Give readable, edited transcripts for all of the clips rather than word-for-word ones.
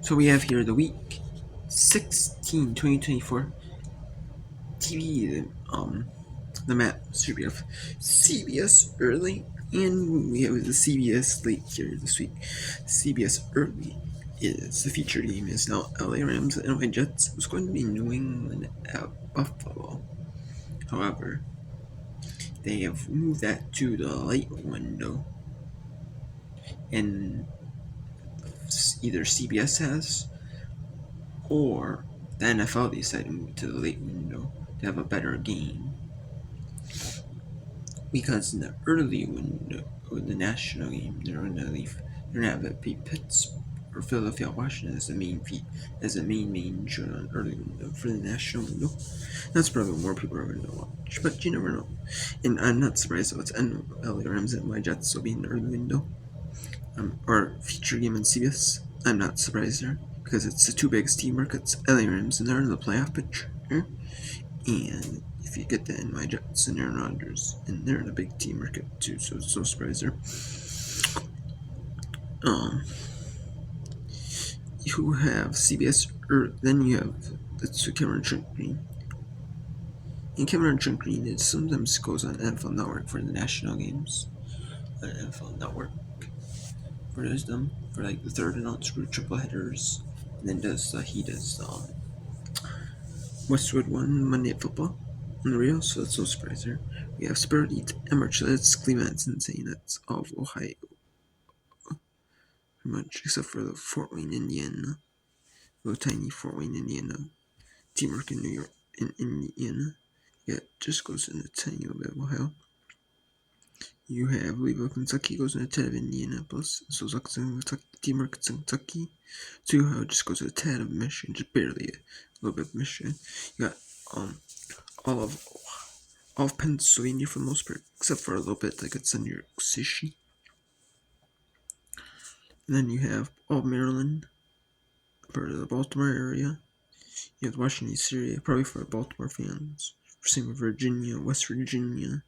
So we have here the week 16, 2024 TV, the map. So we have CBS early, and we have the CBS late here this week. CBS early is the feature game is now LA Rams and LA Jets. It's going to be New England at Buffalo. However, they have moved that to the late window, and either CBS has or the NFL decided to move to the late window to have a better game. Because in the early window of the national game, they're going to leave. They're going to have it Pittsburgh or Philadelphia, Washington as the main feed, as the main show on early window for the national window. That's probably what more people are going to watch, but you never know. And I'm not surprised though. It's LA Rams and my Jets will be in the early window, or feature game in CBS. I'm not surprised there because it's the two biggest team markets, LA Rams, and they're in the playoff picture. And if you get that in my Jets and Aaron Rodgers, and they're in a big team market too, so it's no surprise there. You have CBS, or then you have that's Cameron Trent Green. And Cameron Trent Green it sometimes goes on NFL Network for the national games. NFL Network for them for like the third and out screw triple headers, and then he does Westwood one Monday Night Football on the Rio, so that's no surprise there. We have Spirit Eat, Emerch, that's Cleveland, Cincinnati, that's all of Ohio. Pretty much, except for the Fort Wayne, Indiana. Little tiny Fort Wayne, Indiana. Teamwork in New York, in Indiana. Yeah, it just goes in a tiny little bit of Ohio. You have Louisville, Kentucky, goes in a tad of Indianapolis. So Zuxon, Kentucky, Teamwork, Kentucky. So Ohio just goes in a tad of Michigan, just barely a little bit of Michigan. You got all of Pennsylvania for the most part, except for a little bit like it's in New York City. And then you have all of Maryland, part of the Baltimore area. You have Washington D.C. area, probably for Baltimore fans. Same with Virginia, West Virginia.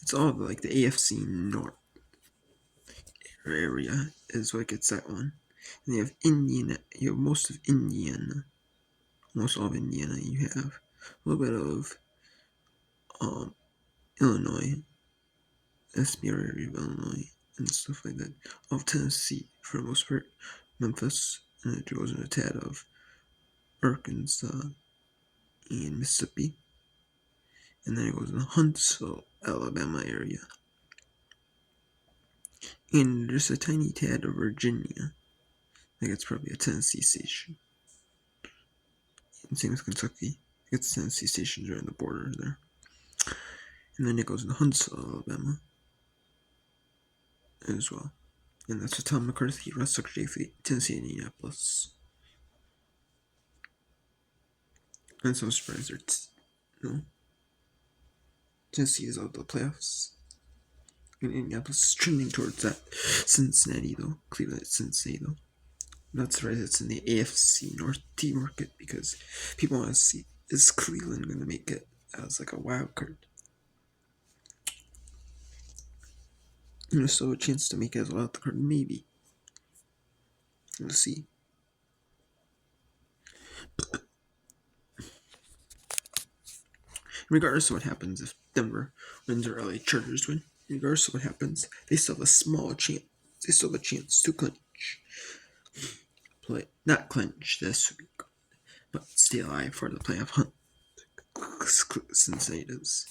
It's all like the AFC North area is what gets that one. And you have Indiana. You have most of Indiana, almost all of Indiana. You have a little bit of Illinois, SB area of Illinois, and stuff like that. All of Tennessee for the most part, Memphis, and it goes in a tad of Arkansas and Mississippi, and then it goes in the Huntsville, Alabama area, and just a tiny tad of Virginia. I think it's probably a Tennessee station. And same with Kentucky. It's Tennessee stations are on the border there. And then it goes in Huntsville, Alabama, as well. And that's with Tom McCarthy, Russ Secretary, Tennessee, Indianapolis. And so surprised no. Tennessee is out of the playoffs. And Indianapolis is trending towards that. Cincinnati, though. Cleveland, Cincinnati, though. I'm not surprised it's in the AFC North team market because people want to see is Cleveland going to make it as like a wild card. So a chance to make it as a wild card, maybe. We'll see. Regardless of what happens, if Denver wins or LA Chargers win, regardless of what happens, they still have a small chance. They still have a chance to clinch. Not clinch this week, but stay alive for the playoff hunt. Cincinnati does.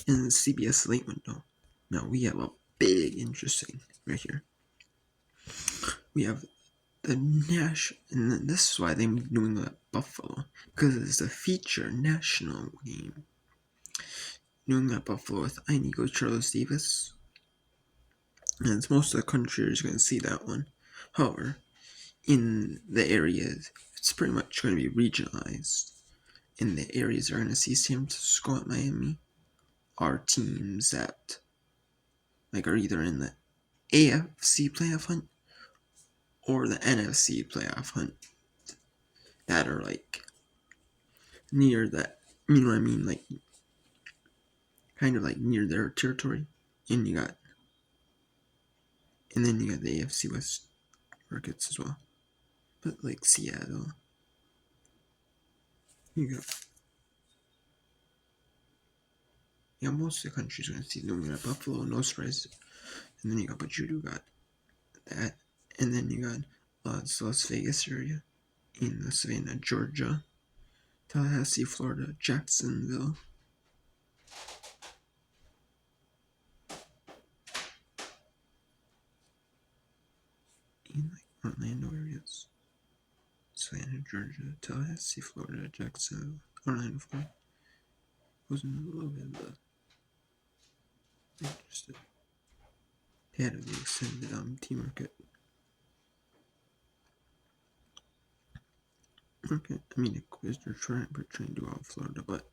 In the CBS late window. Now we have a big interesting right here. We have the national, and this is why they're doing at Buffalo, because it's a feature national game. New England Buffalo with Inigo Charles Davis. And most of the country is going to see that one. However, in the areas, it's pretty much going to be regionalized. In the areas that are going to see San Francisco and Miami are teams that are either in the AFC playoff hunt or the NFC playoff hunt that are near that. You know what I mean? Kind of near their territory. And then you got the AFC West. markets as well. But like Seattle, you got most of the country's gonna see them. You got Buffalo, no surprise, and then you got but you do got that, and then you got the Las Vegas area, in the Savannah, Georgia, Tallahassee, Florida, Jacksonville, in like Orlando areas. Savannah, Georgia, Tallahassee, Florida, Jacksonville, Orlando, Florida. Goes in a little bit of the just ahead of the extended T-market. Okay, I mean, of course they're trying to do all Florida, but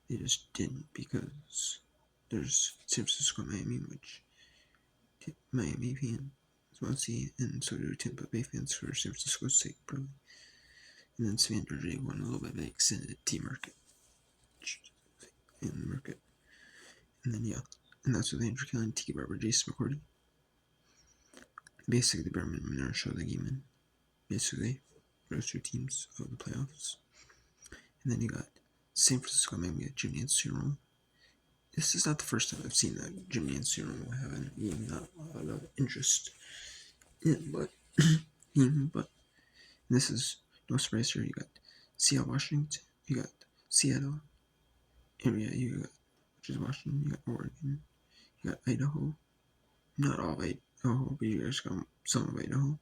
they just didn't because there's San Francisco, Miami, which Miami fans want to see, and so do Tampa Bay fans for San Francisco's sake, probably. And then Savannah, Georgia won a little bit of the extended T-market. In the market. And then, yeah, and that's with Andrew Kelly and Tiki Barber, Jason McCourty. Basically, the Berman Monero show the game in. Basically, those two teams of the playoffs. And then you got San Francisco, Miami, at Jimmy and Cyril. This is not the first time I've seen that Jimmy and Cyril having not a lot of interest in, but this is no surprise here. You got Seattle, Washington, you got Seattle area, you got which is Washington, you got Oregon, you got Idaho, not all Idaho, but you guys got some of Idaho.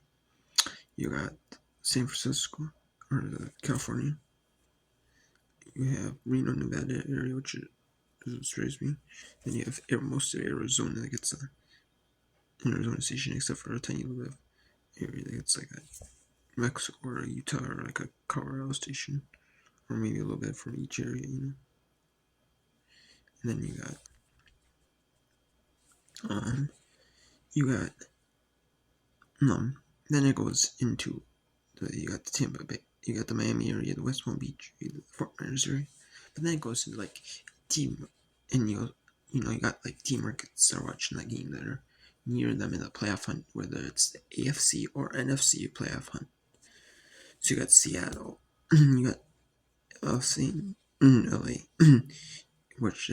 You got San Francisco, or California. You have Reno, Nevada area, which frustrates me. Then you have most of Arizona that gets an Arizona station, except for a tiny little bit of area that gets like a Mexico or a Utah or like a Colorado station, or maybe a little bit from each area, you know. And then you got then it goes into you got the Tampa Bay, you got the Miami area, the West Palm Beach, the Fort Myers area, but then it goes into like team, and you got like team markets that are watching that game that are near them in the playoff hunt, whether it's the AFC or NFC playoff hunt. So you got Seattle, you got LA, which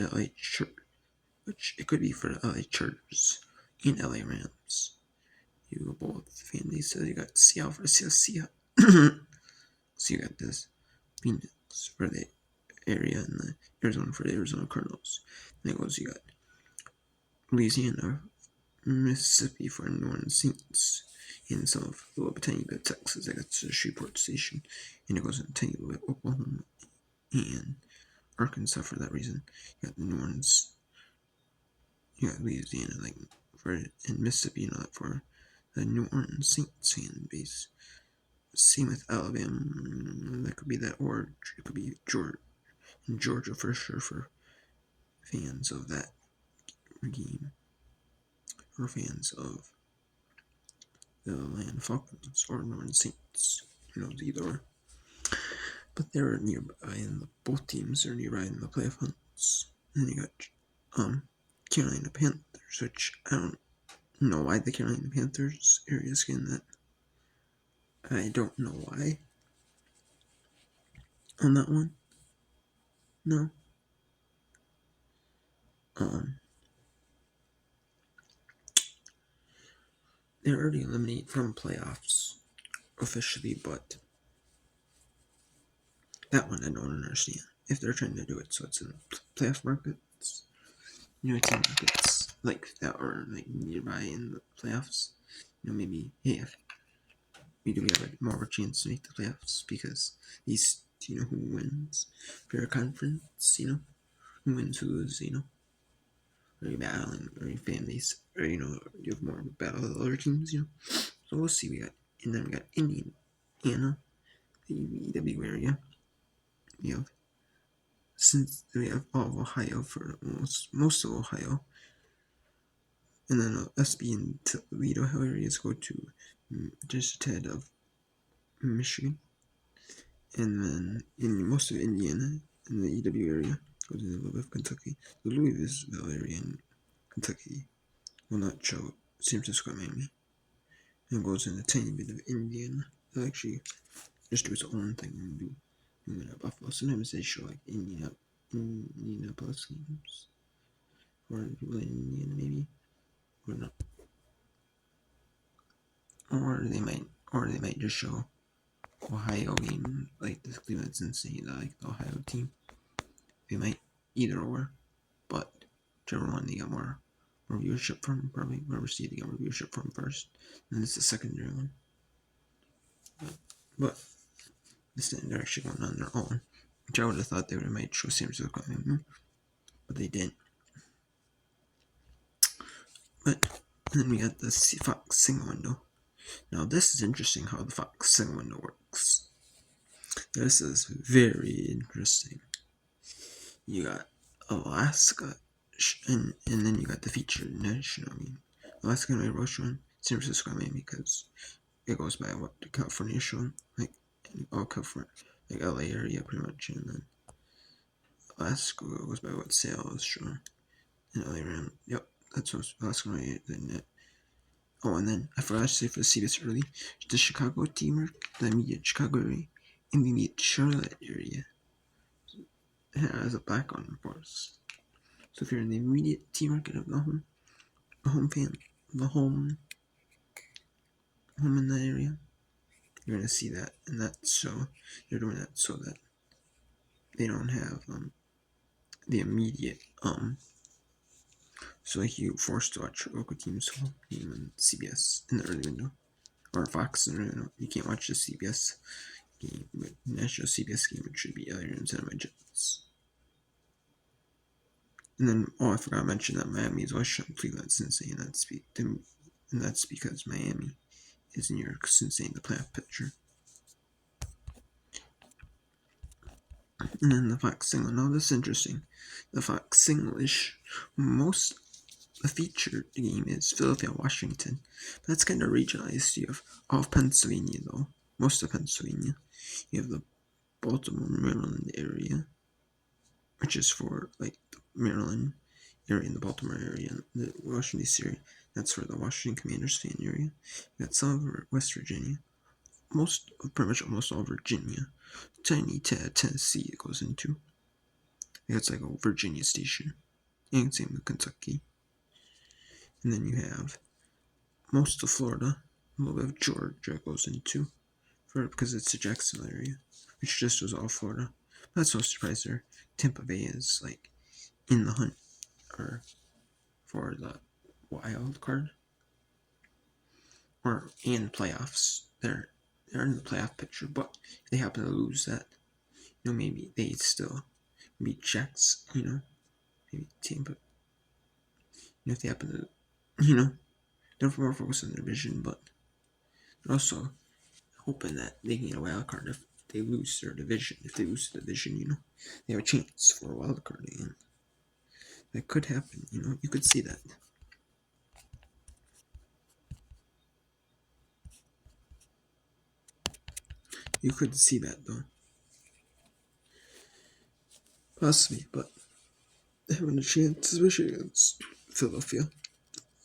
it could be for the LA Chargers and LA Rams. You both fan base, so you got Seattle for Seattle. So you got this Phoenix for the area and the Arizona for the Arizona Cardinals. Then it goes, you got Louisiana, Mississippi for New Orleans Saints, and some of a little bit tiny bit of Texas. I got the Shreveport Station, and it goes in a tiny little bit Oklahoma and Arkansas for that reason. You got the New Orleans, you got Louisiana like for and Mississippi, for the New Orleans Saints fan base. Same with Alabama, that could be that, or it could be Georgia for sure for fans of that game, or fans of the Atlanta Falcons or New Orleans Saints, either or. But they're nearby, and both teams are nearby in the playoff hunts. And you got Carolina Panthers, which I don't know why the Carolina Panthers area is getting that. I don't know why. On that one, no. They're already eliminated from playoffs officially, but that one I don't understand. If they're trying to do it so it's in playoff markets, team markets like that are like nearby in the playoffs, maybe if we have a more of a chance to make the playoffs because these, who wins for a conference, who wins who loses, are you battling, or your families, or you have more of a battle with other teams, So we'll see. And then we got Indiana, the EW area. Since we have all of Ohio for most of Ohio, and then SB and Toledo areas go to just a tad of Michigan, and then in most of Indiana in the EW area goes to a little bit of Kentucky. The Louisville area in Kentucky will not show San Francisco, Miami. It goes in a tiny bit of Indiana. It actually just do its own thing and do Buffalo. Sometimes they show like Indianapolis games, or people in Indiana maybe, or not, or they might just show Ohio game, like the Cleveland Cincinnati, like the Ohio team. They might either or, but whichever one they get more viewership from, probably whoever see they get more viewership from first, and it's the secondary one. But this thing they're actually going on their own, which I would have thought they would have made show San Francisco, but they didn't. But then we got the Fox single window. Now this is interesting how the Fox single window works. This is very interesting. You got Alaska, and then you got the featured national. I mean, Alaska and Roche one, San Francisco, Miami, because it goes by what the California show, like all California, like LA area pretty much, and then Alaska goes by what sales show, and LA around. Yep, that's what Alaska right. Then oh, and then I forgot to say for the CBS early, the Chicago team, the immediate Chicago area, and the immediate Charlotte area. It has a black on, of course. So if you're in the immediate team market of the home fan, the home in that area, you're gonna see that, and that's so they're doing that so that they don't have the immediate so like you forced to watch your local team's home game on CBS in the early window or Fox in the early window. You can't watch the CBS game, but national CBS game, which should be LA Rams and my Jets. And then I forgot to mention that Miami is Washington, Cleveland, Cincinnati, and that's because Miami is New York, Cincinnati, the playoff picture. And then the Fox single. Now this is interesting. The Fox English, most the featured game is Philadelphia, Washington. That's kind of regionalized. You have all of Pennsylvania though, most of Pennsylvania. You have the Baltimore, Maryland area, which is for like the Maryland area and the Baltimore area, and the Washington D.C. area. That's for the Washington Commanders fan area. You got some of West Virginia, pretty much almost all Virginia. Tiny Tennessee it goes into. It's like a Virginia station, and same with Kentucky. And then you have most of Florida, a little bit of Georgia goes into, because it's the Jacksonville area, which just was all Florida. That's no surprise there. Tampa Bay is like in the hunt or for the wild card or in playoffs. They're in the playoff picture, but if they happen to lose that, maybe they still beat Jets, maybe Tampa. If they happen to, they're more focused on their division, but they're also hoping that they can get a wild card if they lose their division. If they lose the division, they have a chance for a wild card, and that could happen. You could see that. You could see that though, possibly, but having a chance, especially against Philadelphia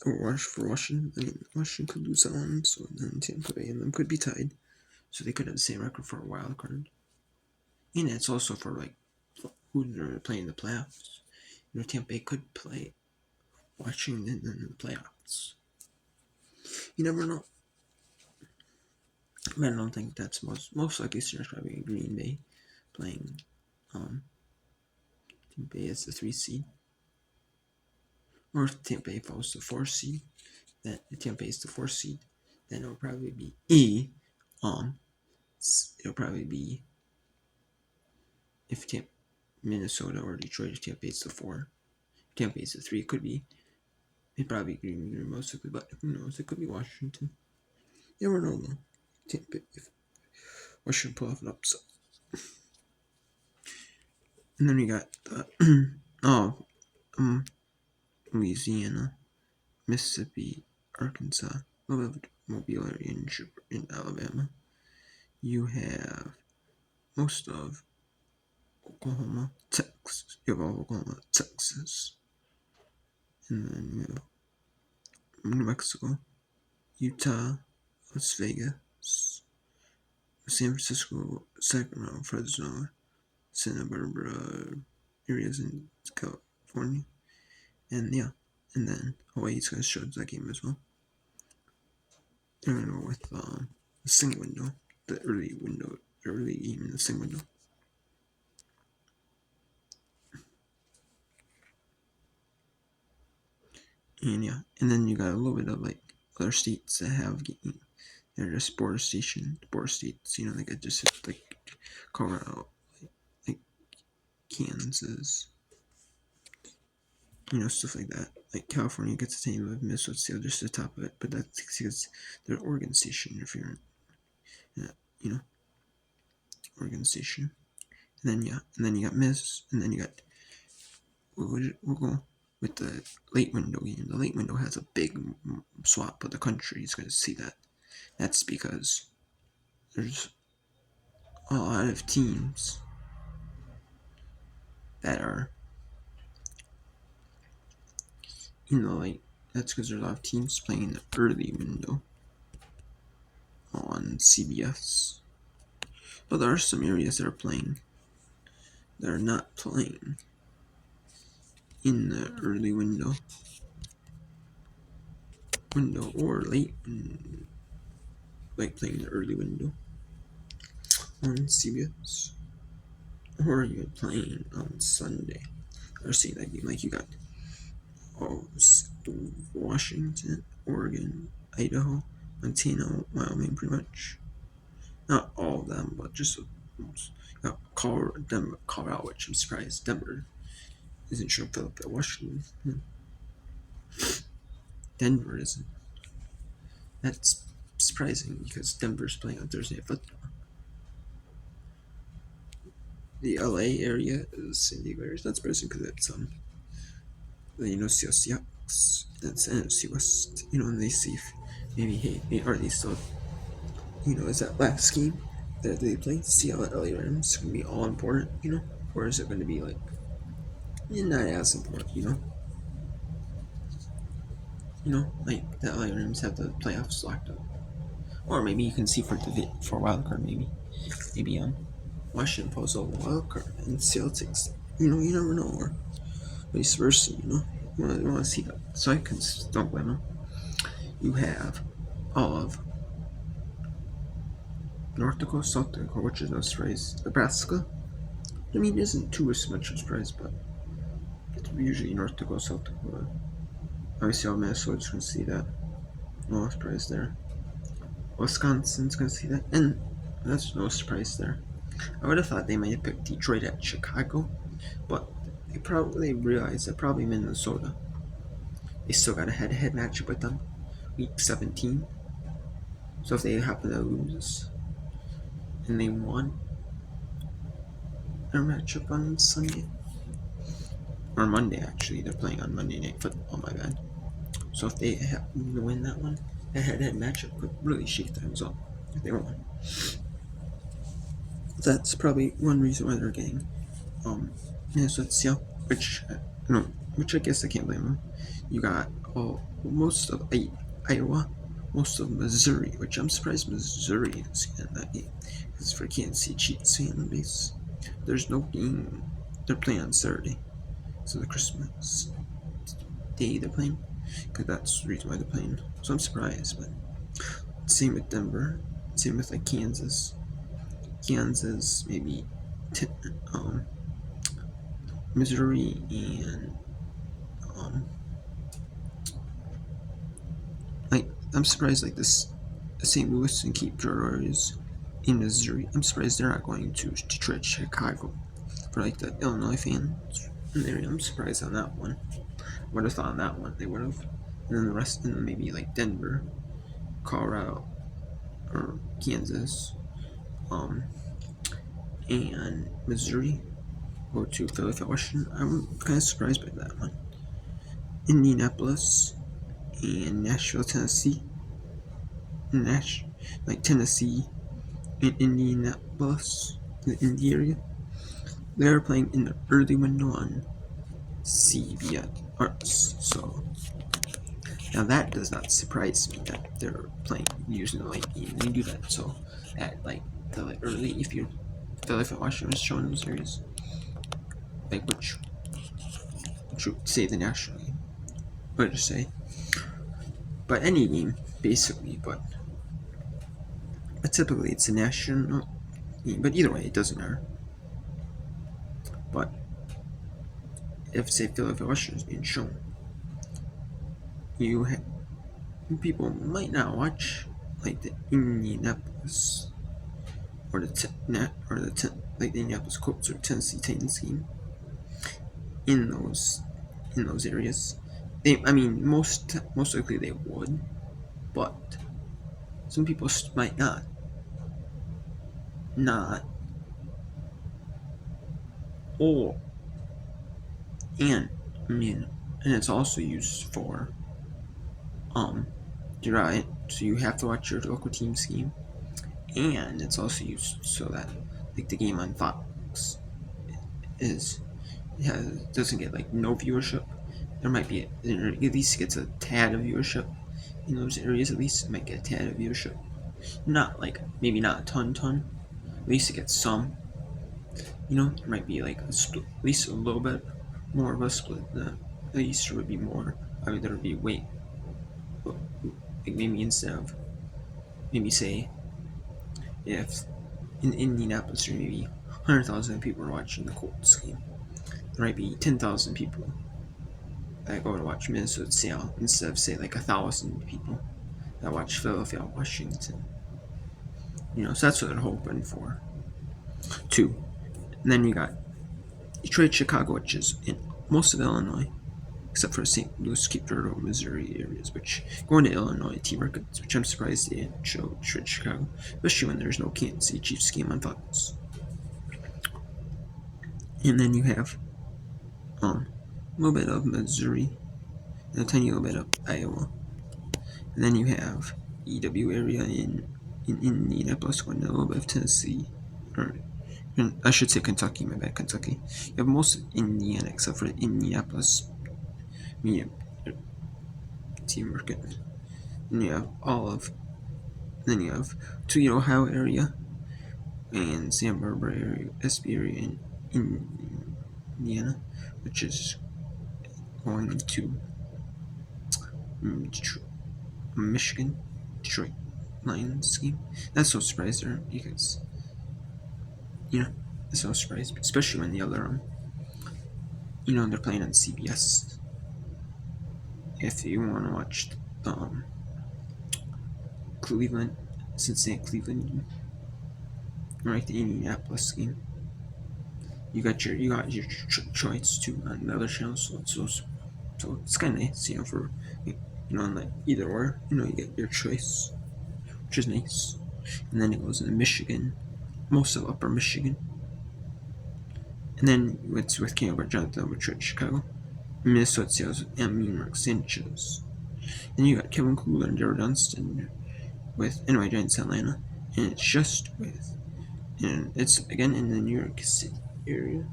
or for Washington. I mean, Washington could lose that one, so then Tampa Bay and them could be tied, so they could have the same record for a wild card. And it's also for like who they're playing in the playoffs. Tampa Bay could play Washington in the playoffs. You never know. But I don't think that's most likely. There's probably Green Bay playing Tampa Bay as the 3 seed, or if Tampa Bay falls to 4 seed, then Tampa Bay is the 4 seed. Then it'll probably be it'll probably be if Minnesota or Detroit, if Tampa Bay is the 4, Tampa Bay is the 3. It could be. It'd probably be Green Bay most likely, but who knows? It could be Washington. You never know though. Tampa, if Washington pull off an upset. And then we got Louisiana, Mississippi, Arkansas, a little bit of Mobile area in Alabama. You have most of Oklahoma, Texas. You have all Oklahoma, Texas. And then you have New Mexico, Utah, Las Vegas, San Francisco, Sacramento, Fresno, Santa Barbara areas in California, and yeah, and then Hawaii's gonna show that game as well. They're gonna go with the sing window, the early game in the sing window. And yeah, and then you got a little bit of like other states that have game. They're just border states. You know, like I just hit like Colorado, like Kansas, you know, stuff like that. Like California gets the same with Minnesota still just the top of it, but that's because they're Oregon Station if you're, you know, Oregon Station. And then yeah, and then you got Miss, and then you got we'll go with the late window game. The late window has a big swap of the country. It's going to see that. That's because there's a lot of teams that are in the late. That's because there's a lot of teams playing in the early window on CBS. But there are some areas that are playing that are not playing in the early window or late, like playing the early window on CBS, or you're playing on Sunday. Or see that game, like you got Washington, Oregon, Idaho, Montana, Wyoming, pretty much. Not all of them, but just most. Colorado, which I'm surprised Denver isn't showing up at Washington. Denver isn't. That's surprising because Denver's playing on Thursday night football. The LA area is San Diego area. That's surprising because it's you know, Seahawks. That's NFC West. You know, and they see if maybe hey, are they still, you know, is that last game that they play? See how the LA Rams gonna be all important, you know, or is it going to be like not as important, you know? You know, like the LA Rams have the playoffs locked up, or maybe you can see for wild card, maybe Washington pulls a wild card and Celtics. You know, you never know, or vice versa. You know, you want to see that. So I can don't blame them. You have all of North Dakota, South Dakota, which is no surprise. Nebraska. I mean, it isn't too much of a surprise, but it's usually North Dakota, South Dakota. Obviously, all Minnesota's going to see that. No surprise there. Wisconsin's going to see that, and that's no surprise there. I would have thought they might have picked Detroit at Chicago, but they probably realized that probably Minnesota. They still got a head-to-head matchup with them, week 17. So if they happen to lose and they won their matchup on Sunday or Monday, actually, they're playing on Monday Night Football. My bad. So if they happen to win that one, that head-to-head matchup could really shake things up if they won. That's probably one reason why they're getting Minnesota Seattle, which I guess I can't blame them. You got most of Iowa, most of Missouri, which I'm surprised Missouri is in that game because for Kansas City Chiefs fan base, there's no game. They're playing on Saturday, so the Christmas day they're playing, because that's the reason why they're playing. So I'm surprised, but same with Denver, same with like Kansas, maybe Missouri, and like I'm surprised like this St. Louis and Cape Girardeau is in Missouri. I'm surprised they're not going to Detroit, Chicago for like the Illinois fans in the area. I'm surprised on that one. Would have thought on that one they would have, and then the rest, and maybe like Denver, Colorado, or Kansas, and Missouri go to Philadelphia, Washington. I'm kind of surprised by that one. Indianapolis and Nashville, Tennessee. Like Tennessee and Indianapolis, the Indy area. They're playing in the early window on CBS Arts. So Now that does not surprise me that they're playing using the late game. They do that so that like the early, if you're Philadelphia Washington is showing those areas, like which would say the national game, what to say, but any game basically, but typically it's a national game. But either way, it doesn't matter. But if say Philadelphia Washington is being shown, you people might not watch like the Indianapolis or like the Indianapolis Colts or Tennessee Titans game in those areas. I mean, most likely they would, but some people might not, or and I mean, and it's also used for you're right. So you have to watch your local team's game, and it's also used so that like the game on Fox is doesn't get like no viewership. There might be at least gets a tad of viewership in those areas. At least it might get a tad of viewership. Not like maybe not a ton. At least it gets some. There might be like a split, at least a little bit more of a split. At least there would be more. I mean, there would be weight. Like maybe instead of maybe say if in Indianapolis there maybe 100,000 people are watching the Colts game, there might be 10,000 people that go to watch Minnesota Seattle instead of say like 1,000 people that watch Philadelphia Washington. So that's what they're hoping for. Too. And then you got Detroit, Chicago, which is in most of Illinois, except for St. Louis, Keeper, Missouri areas, which going to Illinois team markets, which I'm surprised they didn't show Detroit, Chicago, especially when there's no Kansas City Chiefs game on Fox. And then you have a little bit of Missouri, and a tiny little bit of Iowa. And then you have EW area in Indianapolis, going a little bit of Tennessee, or I should say Kentucky, my bad, Kentucky. You have most of Indiana except for Indianapolis medium team market. And you have then you have Toledo, Ohio area, and Santa Barbara area, SB area in Indiana, which is going to Detroit, Michigan, Detroit Lions game. That's no surprise there because it's no surprise, especially when the other they're playing on CBS. If you want to watch Cleveland, Cincinnati, Cleveland, right, the Indianapolis game, you got your choice too on the other channels, so it's kind of nice, for on like either or, you get your choice, which is nice. And then it goes into Michigan, most of Upper Michigan, and then it's with Cambridge, Jonathan, Detroit, Chicago, Minnesota Sales, and Mark Sanchez. Then you got Kevin Kugler and Jared Dunston with NY Giants Atlanta, and it's just and it's again in the New York City area.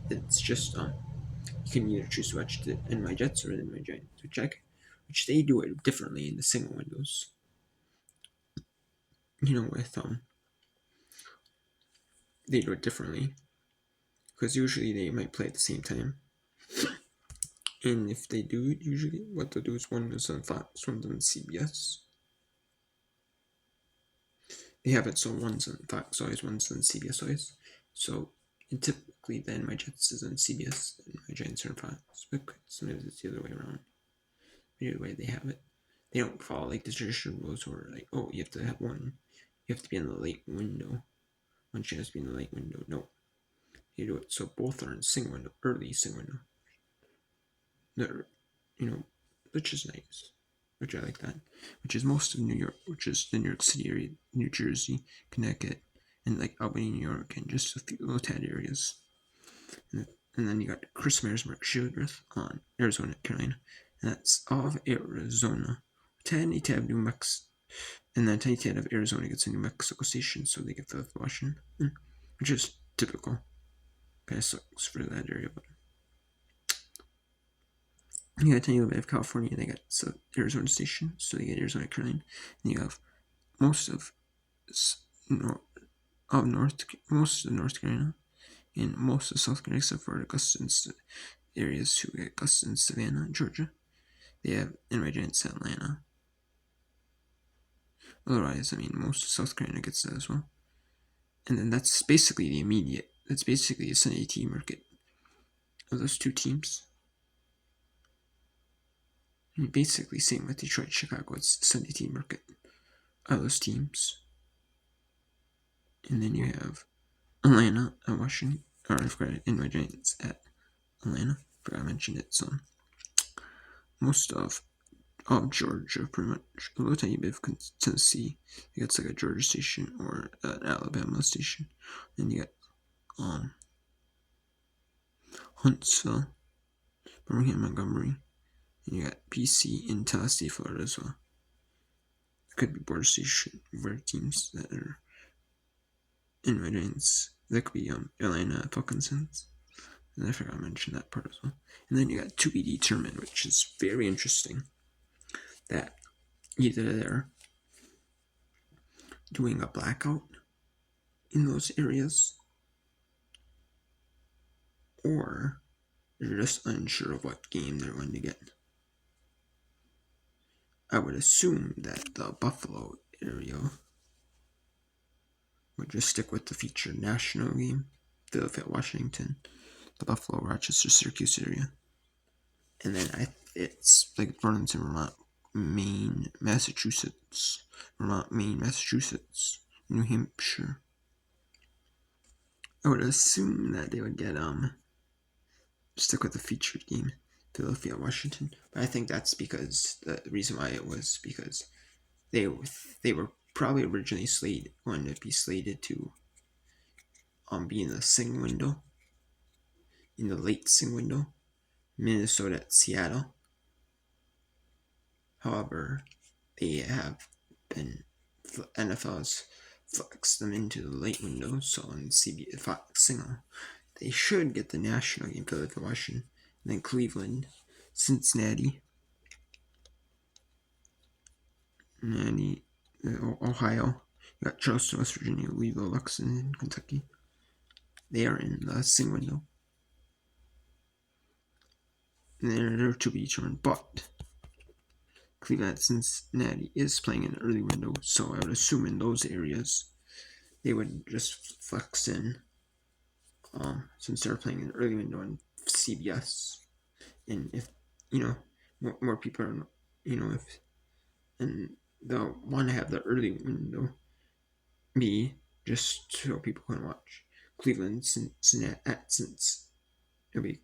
It's just you can either choose to watch the NY Jets or the NY Giants, which they do it differently in the single windows. With they do it differently because usually they might play at the same time. And if they do it, usually what they'll do is one is on Fox, one's on CBS. They have it so one's on Fox always, one's on CBS always. So typically then my Jets is on CBS and my Giants are on Fox. But sometimes it's the other way around. Either way they have it. They don't follow like the traditional rules where like, oh, you have to have one. You have to be in the late window. One chance to be in the late window. No. You do it so both are in single window, early single window. They're, which is nice. Which I like that. Which is most of New York, which is the New York City area, New Jersey, Connecticut, and like Albany, New York, and just a few little tad areas. And then you got Chris Mears, Mark Shildreth on Arizona, Carolina. And that's all of Arizona. Tiny tab New Mexico. And then tiny tad of Arizona gets a New Mexico station, so they get Philadelphia, Washington. Which is typical. Kind of sucks for that area, but You got a tiny little bit of California. They got Arizona Station, so they get Arizona Carolina. And you have most of North, most of North Carolina, and most of South Carolina, except for Augusta areas who get Augusta and Savannah, Georgia. They have in Regents Atlanta. Otherwise, I mean, most of South Carolina gets that as well. And then that's basically the immediate. That's basically a Sunday team market of those two teams. And basically, same with Detroit, Chicago. It's the Sunday team market of those teams. And then you have Atlanta and Washington, or I forgot it, in my Giants at Atlanta. Forgot I mentioned it. So most of Georgia, pretty much. A little tiny bit of Tennessee. You got like a Georgia station or an Alabama station. Then you got Huntsville, Birmingham, Montgomery, and you got PC in Tallahassee, Florida as well. It could be border station for teams that are in Redlands. That could be Atlanta Falcons. And I forgot to mention that part as well. And then you got to be determined, which is very interesting. That either they're doing a blackout in those areas, or they're just unsure of what game they're going to get. I would assume that the Buffalo area would just stick with the featured national game, Philadelphia, Washington, the Buffalo, Rochester, Syracuse area. And then it's like Burlington, Vermont, Maine, Massachusetts, Vermont, Maine, Massachusetts, New Hampshire. I would assume that they would get stick with the featured game, Philadelphia, Washington. But I think that's because the reason why it was because they were probably originally going to be slated to be in the sing window, in the late sing window, Minnesota at Seattle. However, they have been NFL's flexed them into the late window, so on CBS Fox Signal, they should get the national game, Philadelphia, Washington, and then Cleveland, Cincinnati, Ohio. You got Charleston, West Virginia, Louisville, Lexington, Kentucky. They are in the sing window. And they're to be determined, but Cleveland at Cincinnati is playing in the early window, so I would assume in those areas they would just flex in, since they're playing in the early window on CBS. And if more people are, if and they'll want to have the early window be just so people can watch Cleveland, Cincinnati it'll be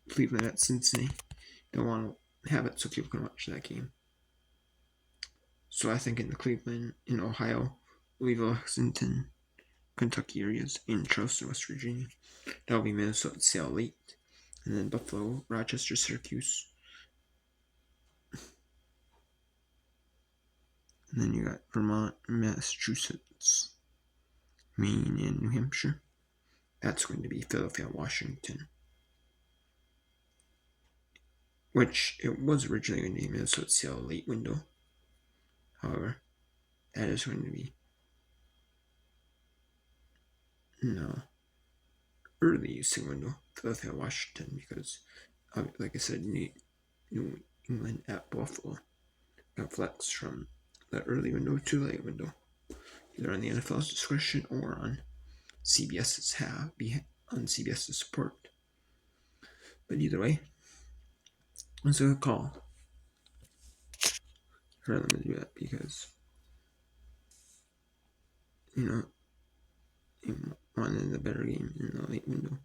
Cleveland at Cincinnati. They'll want to have it so people can watch that game. So I think in the Cleveland, in Ohio, Louisville, Lexington, Kentucky areas, in Charleston, West Virginia, that'll be Minnesota, Seattle late, and then Buffalo, Rochester, Syracuse. And then you got Vermont, Massachusetts, Maine, and New Hampshire. That's going to be Philadelphia, Washington. Which it was originally going to be Minnesota, Seattle late window. However, that is going to be early sing window, Philadelphia, Washington, because like I said, New England at Buffalo got flexed from the early window to late window, either on the NFL's discretion or on CBS's support. But either way, it's a good call for them to do that because you wanted the better game in the late window.